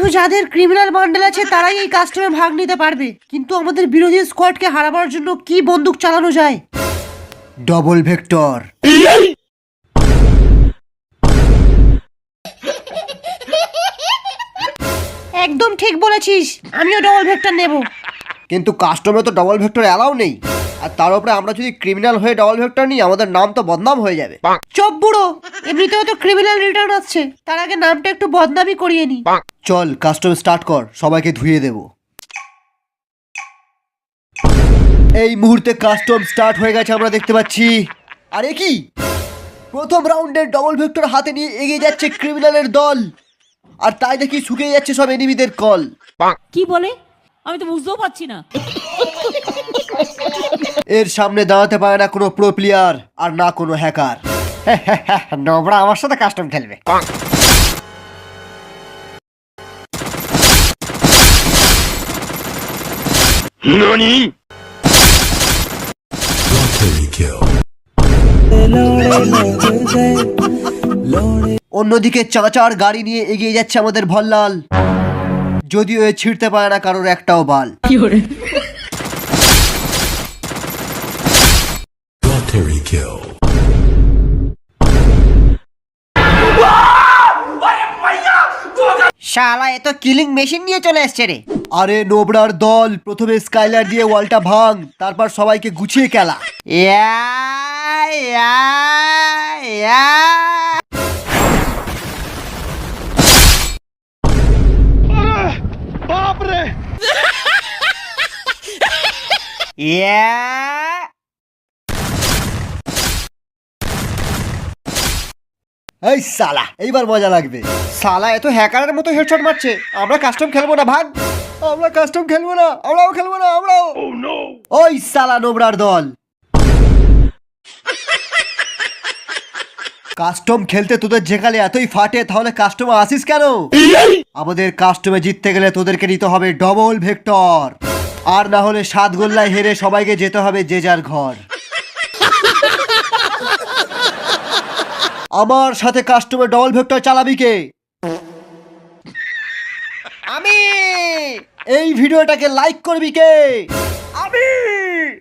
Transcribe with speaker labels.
Speaker 1: শুধু যাদের criminal bundle আছে তারাই এই কাস্টমে ভাগ নিতে পারবে, কিন্তু আমাদের বিরোধী স্কোয়াডকে হারাবার জন্য কি বন্দুক চালানো যায়? Double vector. একদম ঠিক বলেছিস, আমিও ডবল ভেক্টর নেব। কিন্তু কাস্টমে তো ডবল ভেক্টর অ্যালাউ নেই, আর তার উপরে আমরা যদি ক্রিমিনাল হয়ে ডবল ভেক্টর নিই আমাদের নাম তো বদনাম হয়ে যাবে। চপ বুড়ো, এমনিতেও তো ক্রিমিনাল রিটার্ন আসছে, তার আগে নামটা একটু বদনামই করিয়ে নি। চল কাস্টম স্টার্ট কর, সবাইকে ধুয়ে দেব। এই মুহূর্তে কাস্টম স্টার্ট হয়ে গেছে আমরা দেখতে পাচ্ছি। আরে কি প্রথম রাউন্ডের ডবল ভেক্টর হাতে নিয়ে এগিয়ে যাচ্ছে ক্রিমিনালের দল, আর তাই দেখি শুকিয়ে যাচ্ছে সব এনিমিদের কল।
Speaker 2: কি বলে আমি তো বুঝতেও পারছি না।
Speaker 1: এর সামনে দাঁড়াতে পারে না কোনো প্রো প্লেয়ার আর না কোনো হ্যাকার। নোবরা আমার সাথে কাস্টম খেলবে। অন্যদিকে চাচার গাড়ি নিয়ে এগিয়ে যাচ্ছে আমাদের ভল্লাল, যদিও এ ছিঁড়তে পারে না কারোর একটাও বাল। শালা এ তো কিলিং মেশিন নিয়ে চলে এসছে রে। আরে নোবরার দল প্রথমে স্কাইলার দিয়ে ওয়ালটা ভাঙ, তারপর সবাইকে গুছিয়ে খেলা। বাপরে এই সালা এইবার মজা লাগবে। সালা এত হ্যাকারের মতো হেডশট মারছে। আমরা কাস্টম খেলবো না ভাগ, আমরা কাস্টম খেলবো না, আমরাও খেলবো না, আমরাও। ওই সালা নোবরার দল, কাস্টম খেলতে তোদের যেখানে এতই ফাটে তাহলে কাস্টমে আসিস কেন? আমাদের কাস্টমে জিততে গেলে তোদেরকে নিতে হবে ডবল ভেক্টর, আর না হলে 7 গোল্লায় হেরে সবাইকে যেতে হবে যে যার ঘর। আমার সাথে কাস্টমে ডবল ভেক্টর চালাবি কে? আমি। এই ভিডিওটাকে লাইক করবি কে? আমি।